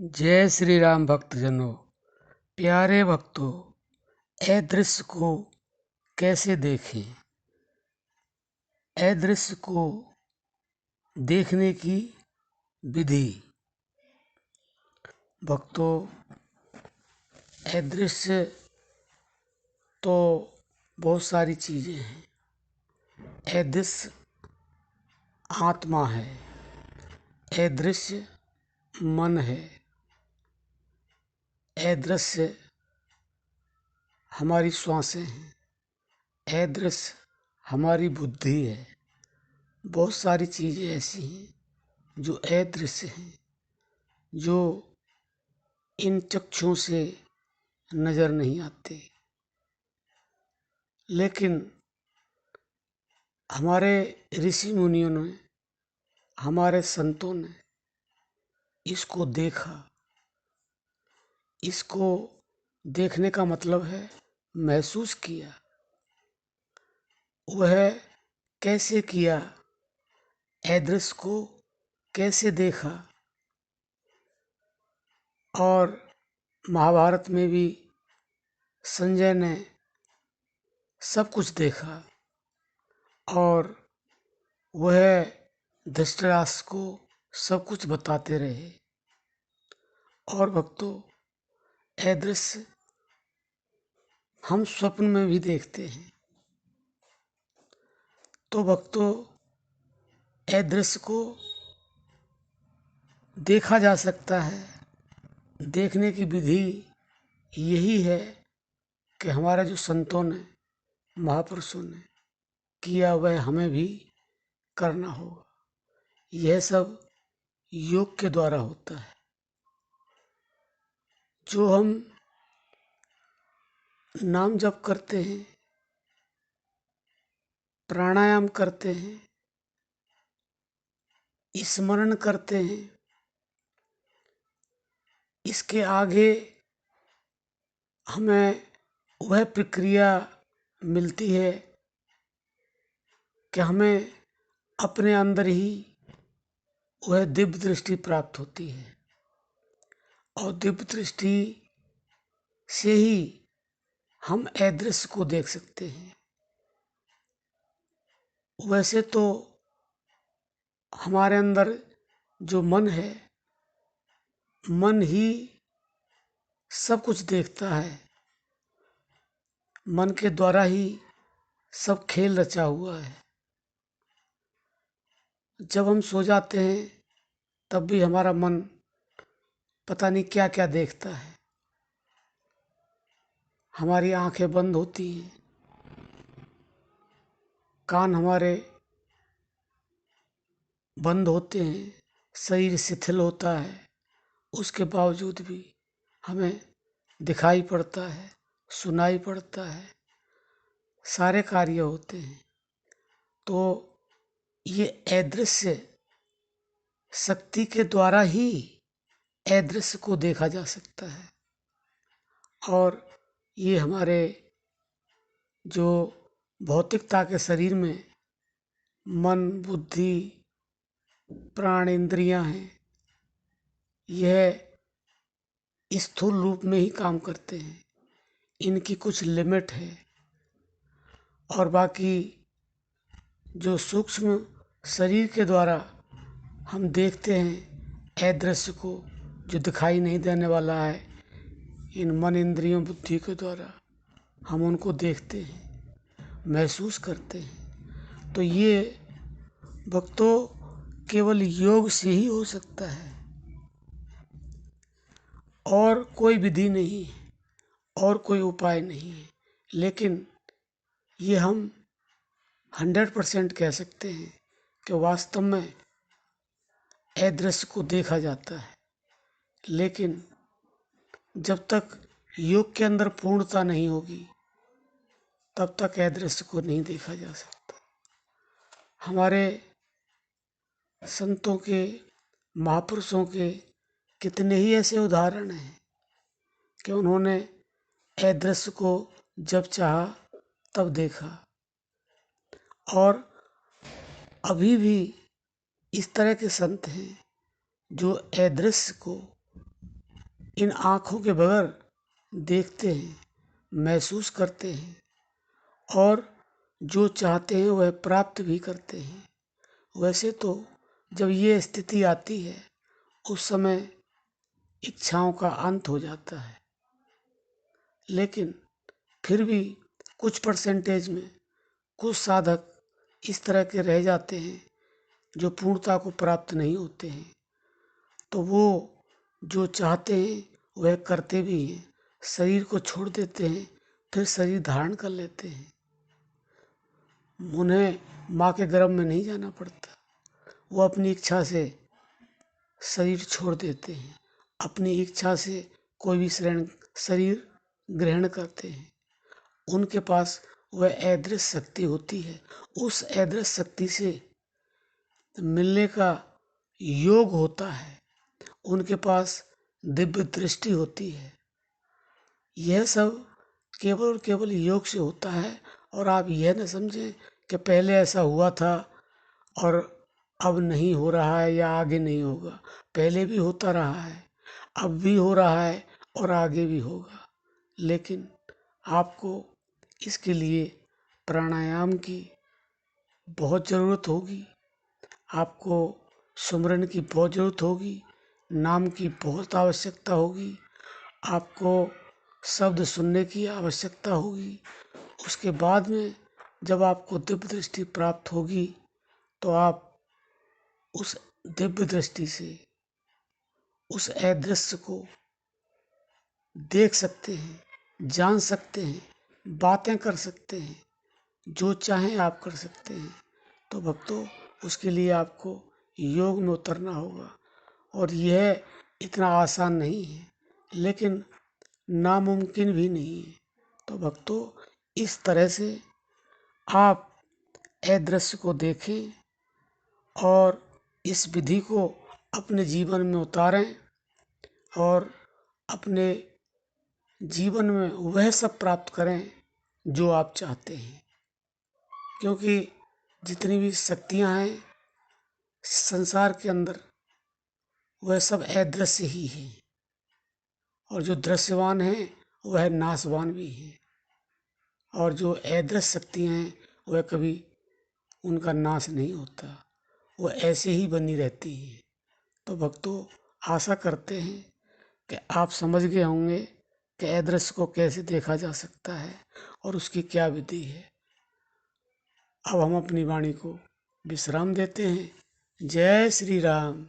जय श्री राम भक्तजनों। प्यारे भक्तों, ए दृश्य को कैसे देखें। ए दृश्य को देखने की विधि। भक्तों, ए दृश्य तो बहुत सारी चीज़ें हैं। ए दृश्य आत्मा है, ए दृश्य मन है, ए दृश्य हमारी श्वासें हैं, ए दृश्य हमारी बुद्धि है। बहुत सारी चीज़ें ऐसी हैं जो अदृश्य हैं, जो इन चक्षुओं से नज़र नहीं आते, लेकिन हमारे ऋषि मुनियों ने, हमारे संतों ने इसको देखा। इसको देखने का मतलब है महसूस किया। वह कैसे किया, अदृश्य को कैसे देखा। और महाभारत में भी संजय ने सब कुछ देखा और वह धृतराष्ट्र को सब कुछ बताते रहे। और भक्तों, अदृश्य हम स्वप्न में भी देखते हैं। तो भक्तों, अदृश्य को देखा जा सकता है। देखने की विधि यही है कि हमारे जो संतों ने, महापुरुषों ने किया, वह हमें भी करना होगा। यह सब योग के द्वारा होता है। जो हम नाम जप करते हैं, प्राणायाम करते हैं, स्मरण करते हैं, इसके आगे हमें वह प्रक्रिया मिलती है कि हमें अपने अंदर ही वह दिव्य दृष्टि प्राप्त होती है। और दिव्य दृष्टि से ही हम अदृश्य को देख सकते हैं। वैसे तो हमारे अंदर जो मन है, मन ही सब कुछ देखता है। मन के द्वारा ही सब खेल रचा हुआ है। जब हम सो जाते हैं तब भी हमारा मन पता नहीं क्या क्या देखता है। हमारी आंखें बंद होती हैं, कान हमारे बंद होते हैं, शरीर शिथिल होता है, उसके बावजूद भी हमें दिखाई पड़ता है, सुनाई पड़ता है, सारे कार्य होते हैं। तो ये अदृश्य शक्ति के द्वारा ही अदृश्य को देखा जा सकता है। और ये हमारे जो भौतिकता के शरीर में मन, बुद्धि, प्राण, इंद्रियां हैं, यह स्थूल रूप में ही काम करते हैं। इनकी कुछ लिमिट है। और बाकी जो सूक्ष्म शरीर के द्वारा हम देखते हैं अदृश्य को, जो दिखाई नहीं देने वाला है, इन मन, इंद्रियों, बुद्धि के द्वारा हम उनको देखते हैं, महसूस करते हैं। तो ये भक्तों केवल योग से ही हो सकता है, और कोई विधि नहीं है, और कोई उपाय नहीं है। लेकिन ये हम 100% कह सकते हैं कि वास्तव में अदृश्य को देखा जाता है। लेकिन जब तक योग के अंदर पूर्णता नहीं होगी, तब तक अदृश्य को नहीं देखा जा सकता। हमारे संतों के, महापुरुषों के कितने ही ऐसे उदाहरण हैं कि उन्होंने अदृश्य को जब चाहा तब देखा। और अभी भी इस तरह के संत हैं जो अदृश्य को इन आँखों के बगैर देखते हैं, महसूस करते हैं और जो चाहते हैं वह प्राप्त भी करते हैं। वैसे तो जब ये स्थिति आती है उस समय इच्छाओं का अंत हो जाता है, लेकिन फिर भी कुछ परसेंटेज में कुछ साधक इस तरह के रह जाते हैं जो पूर्णता को प्राप्त नहीं होते हैं, तो वो जो चाहते हैं वह करते भी हैं, शरीर को छोड़ देते हैं, फिर शरीर धारण कर लेते हैं। उन्हें माँ के गर्भ में नहीं जाना पड़ता, वो अपनी इच्छा से शरीर छोड़ देते हैं, अपनी इच्छा से कोई भी शरीर ग्रहण करते हैं। उनके पास वह अदृश्य शक्ति होती है, उस अदृश्य शक्ति से मिलने का योग होता है, उनके पास दिव्य दृष्टि होती है। यह सब केवल और केवल योग से होता है। और आप यह न समझें कि पहले ऐसा हुआ था और अब नहीं हो रहा है या आगे नहीं होगा। पहले भी होता रहा है, अब भी हो रहा है और आगे भी होगा। लेकिन आपको इसके लिए प्राणायाम की बहुत ज़रूरत होगी, आपको सुमिरन की बहुत ज़रूरत होगी, नाम की बहुत आवश्यकता होगी, आपको शब्द सुनने की आवश्यकता होगी। उसके बाद में जब आपको दिव्य दृष्टि प्राप्त होगी तो आप उस दिव्य दृष्टि से उस अदृश्य को देख सकते हैं, जान सकते हैं, बातें कर सकते हैं, जो चाहें आप कर सकते हैं। तो भक्तों, उसके लिए आपको योग में उतरना होगा और यह इतना आसान नहीं है, लेकिन नामुमकिन भी नहीं है। तो भक्तों, इस तरह से आप अदृश्य को देखें और इस विधि को अपने जीवन में उतारें और अपने जीवन में वह सब प्राप्त करें जो आप चाहते हैं। क्योंकि जितनी भी शक्तियाँ हैं संसार के अंदर वह सब अदृश्य ही हैं और जो दृश्यवान हैं वह नाशवान भी हैं और जो अदृश्य शक्तियाँ हैं वह कभी उनका नाश नहीं होता, वह ऐसे ही बनी रहती हैं। तो भक्तों, आशा करते हैं कि आप समझ गए होंगे कि अदृश्य को कैसे देखा जा सकता है और उसकी क्या विधि है। अब हम अपनी वाणी को विश्राम देते हैं। जय श्री राम।